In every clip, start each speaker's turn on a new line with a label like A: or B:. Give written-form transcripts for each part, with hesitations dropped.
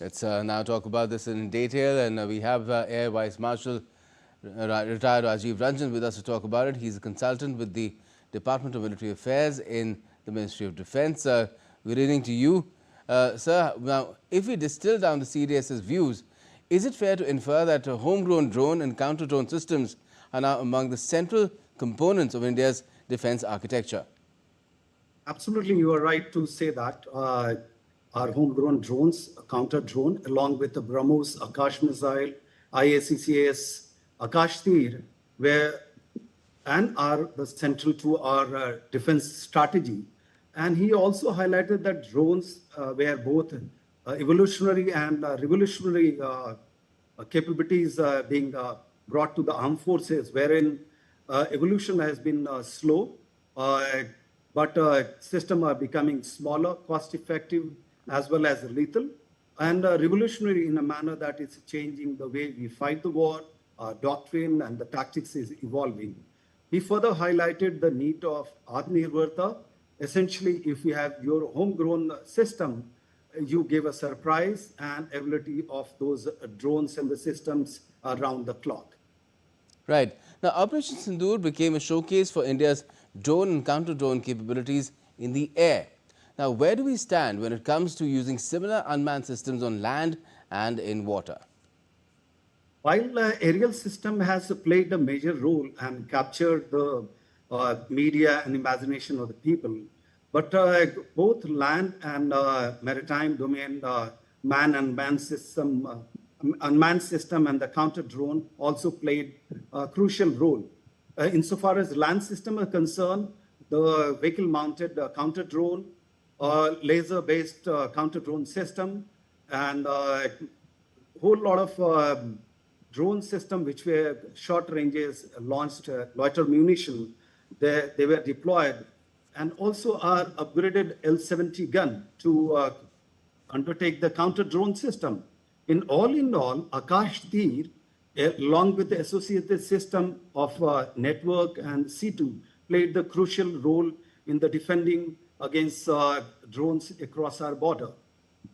A: Let's now talk about this in detail, and we have Air Vice Marshal retired Rajiv Ranjan with us to talk about it. He's a consultant with the Department of Military Affairs in the Ministry of Defence. Good evening to you. Sir, now, if we distill down the CDS's views, is it fair to infer that homegrown drone and counter-drone systems are now among the central components of India's defence architecture?
B: Absolutely, you are right to say that. Our homegrown drones, counter drone, along with the BrahMos, Akash missile, IACCS, Akash Tir, are the central to our defense strategy. And he also highlighted that drones were both evolutionary and revolutionary capabilities being brought to the armed forces, wherein evolution has been slow, but systems are becoming smaller, cost-effective, as well as lethal, and revolutionary in a manner that is changing the way we fight the war, our doctrine, and the tactics is evolving. He further highlighted the need of Atmanirbharta. Essentially, if you have your homegrown system, you give a surprise and ability of those drones and the systems around the clock.
A: Right. Now, Operation Sindoor became a showcase for India's drone and counter-drone capabilities in the air. Now, where do we stand when it comes to using similar unmanned systems on land and in water?
B: While aerial system has played a major role and captured the media and imagination of the people, but both land and maritime domain, unmanned system and the counter drone also played a crucial role. Insofar as land system are concerned, the vehicle-mounted counter drone, laser-based counter drone system, and a whole lot of drone system which were short ranges launched loiter munition. They were deployed, and also our upgraded L-70 gun to undertake the counter drone system. In all, Akash Tir, along with the associated system of network and C2, played the crucial role in the defending against drones across our border.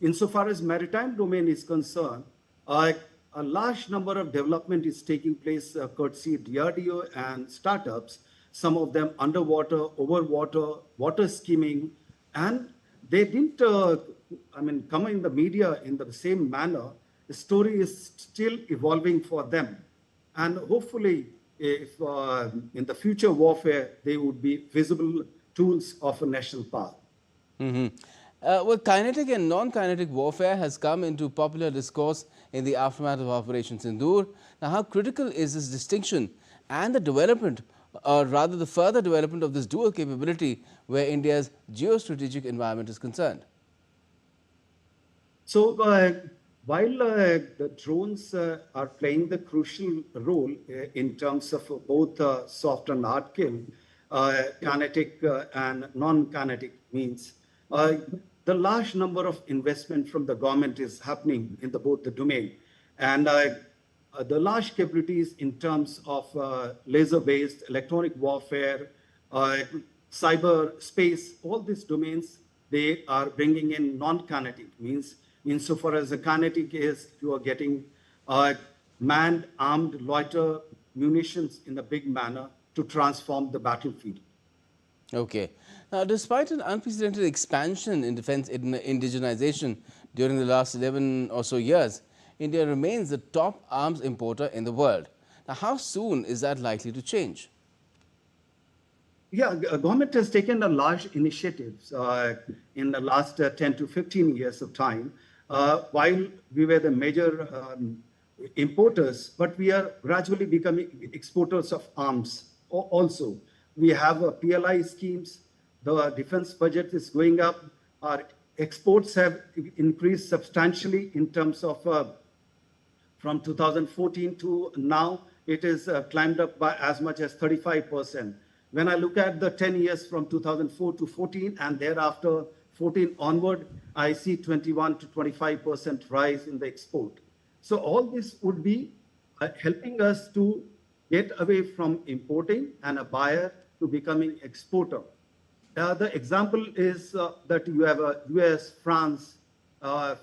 B: Insofar as maritime domain is concerned, a large number of development is taking place courtesy DRDO and startups, some of them underwater, over water, water skimming, and they didn't come in the media in the same manner. The story is still evolving for them. And hopefully, if in the future warfare, they would be visible tools of a national power.
A: Well, kinetic and non-kinetic warfare has come into popular discourse in the aftermath of Operation Sindoor. Now, how critical is this distinction and the development, or rather the further development of this dual capability where India's geostrategic environment is concerned?
B: So, while the drones are playing the crucial role in terms of both soft and hard kill, kinetic and non-kinetic means, the large number of investment from the government is happening in both the domain. And the large capabilities in terms of laser-based electronic warfare, cyber space, all these domains, they are bringing in non-kinetic means. Insofar as the kinetic is, you are getting manned, armed, loiter munitions in a big manner to transform the battlefield.
A: Okay. Now, despite an unprecedented expansion in defense indigenization during the last 11 or so years, India remains the top arms importer in the world. Now, how soon is that likely to change?
B: Yeah, government has taken a large initiatives in the last 10 to 15 years of time. While we were the major importers, but we are gradually becoming exporters of arms also. We have PLI schemes, the defense budget is going up, our exports have increased substantially in terms of from 2014 to now, it is climbed up by as much as 35%. When I look at the 10 years from 2004 to 14 and thereafter 14 onward, I see 21 to 25% rise in the export. So all this would be helping us to get away from importing and a buyer to becoming exporter. The example is that you have US, France,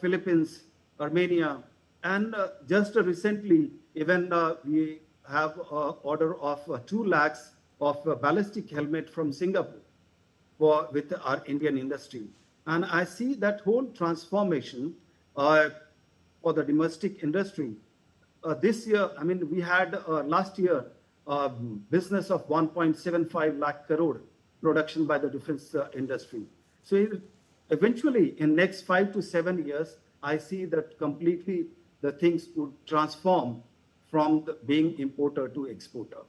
B: Philippines, Armenia, and just recently, even we have order of 2 lakhs of ballistic helmet from Singapore with our Indian industry. And I see that whole transformation uh, for the domestic industry. This year, I mean, we had last year business of 1.75 lakh crore production by the defense industry. So eventually, in next 5 to 7 years, I see that completely the things would transform from being importer to exporter.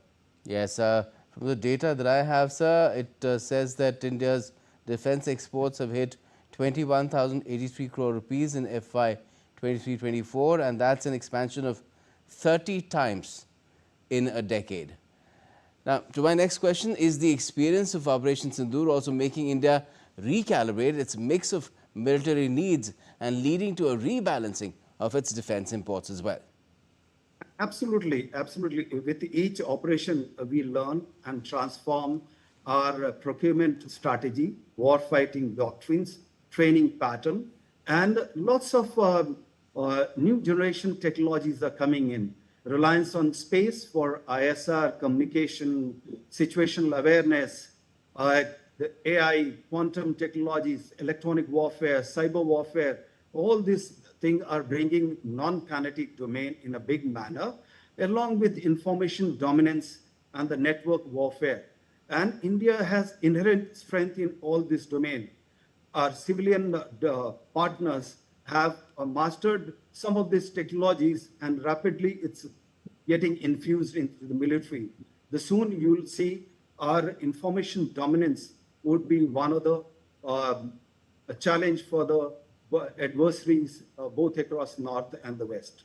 A: Yes, from the data that I have, sir, it says that India's defense exports have hit 21,083 crore rupees in FY 23-24, and that's an expansion of 30 times in a decade. Now, to my next question, is the experience of Operation Sindoor also making India recalibrate its mix of military needs and leading to a rebalancing of its defense imports as well?
B: Absolutely, absolutely. With each operation, we learn and transform our procurement strategy, warfighting doctrines, training pattern, and lots of new generation technologies are coming in. Reliance on space for ISR, communication, situational awareness, the AI, quantum technologies, electronic warfare, cyber warfare, all these things are bringing non-kinetic domain in a big manner, along with information dominance and the network warfare. And India has inherent strength in all this domain. Our civilian partners have mastered some of these technologies, and rapidly it's getting infused into the military. The soon you'll see our information dominance would be one of the a challenge for the adversaries both across North and the West.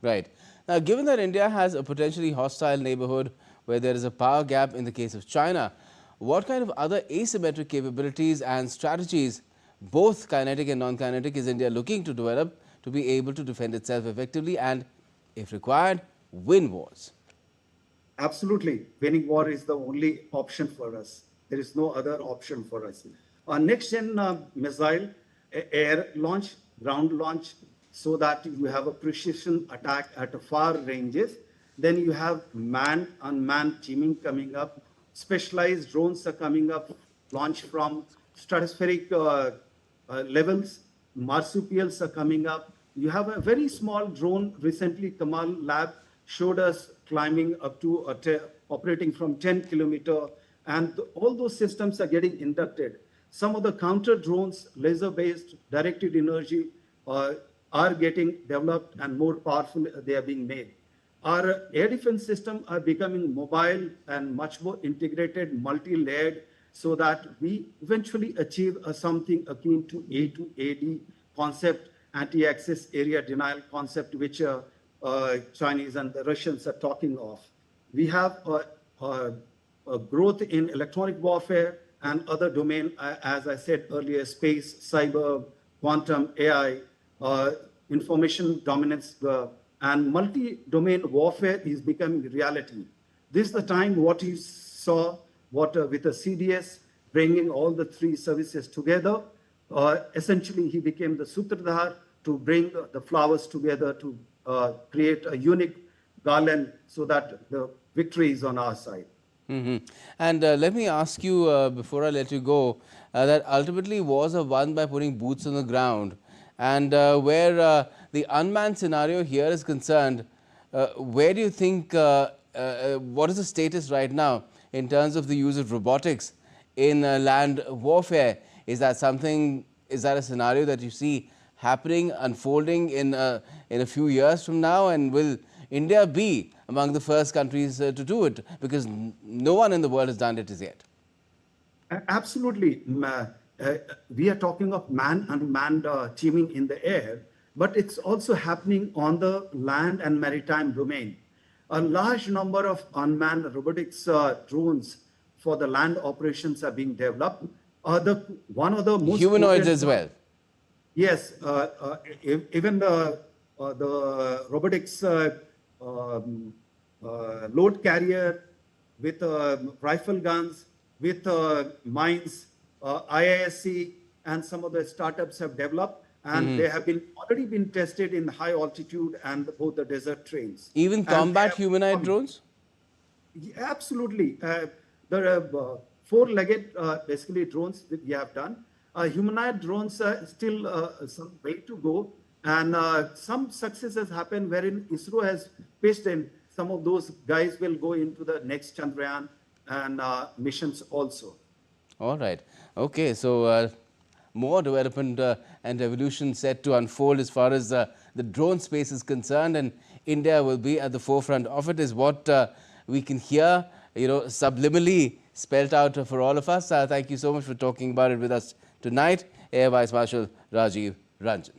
A: Right. Now, given that India has a potentially hostile neighborhood where there is a power gap in the case of China, what kind of other asymmetric capabilities and strategies, both kinetic and non-kinetic, is India looking to develop to be able to defend itself effectively and, if required, win wars?
B: Absolutely. Winning war is the only option for us. There is no other option for us. Our next gen missile, air launch, ground launch, so that you have a precision attack at far ranges. Then you have manned, unmanned teaming coming up. Specialized drones are coming up, launched from stratospheric levels. Marsupials are coming up. You have a very small drone. Recently, Kamal Lab showed us climbing up to operating from 10 kilometer, and all those systems are getting inducted. Some of the counter drones, laser-based, directed energy, are getting developed and more powerful. They are being made. Our air defense system are becoming mobile and much more integrated, multi-layered, so that we eventually achieve something akin to A to AD concept, anti-access area denial concept, which Chinese and the Russians are talking of. We have a growth in electronic warfare and other domain, as I said earlier, space, cyber, quantum, AI, information dominance, and multi-domain warfare is becoming reality. This is the time what you saw with the CDS bringing all the three services together. Essentially, he became the Sutradhar to bring the flowers together to create a unique garland so that the victory is on our side.
A: And let me ask you, before I let you go, that ultimately wars are won by putting boots on the ground. And where the unmanned scenario here is concerned, where do you think, what is the status right now in terms of the use of robotics in land warfare? Is that something, is that a scenario that you see happening, unfolding in a few years from now? And will India be among the first countries to do it? Because no one in the world has done it as yet.
B: Absolutely. We are talking of man-unmanned teaming in the air, but it's also happening on the land and maritime domain. A large number of unmanned robotics drones for the land operations are being developed. One of the most
A: humanoids as well.
B: Yes, even the robotics load carrier with rifle guns, with mines, IISC, and some of the startups have developed. and they have been already been tested in high altitude and both the desert trains.
A: Even
B: And they
A: combat
B: have
A: humanoid
B: come-
A: drones?
B: Yeah, absolutely. There are four-legged, basically, drones that we have done. Humanoid drones still some way to go, and some successes happen wherein ISRO has pitched in. Some of those guys will go into the next Chandrayaan and missions also.
A: All right. Okay. So more development and revolution set to unfold as far as the drone space is concerned, and India will be at the forefront of it, is what we can hear, subliminally spelt out for all of us. Thank you so much for talking about it with us tonight, Air Vice Marshal Rajiv Ranjan.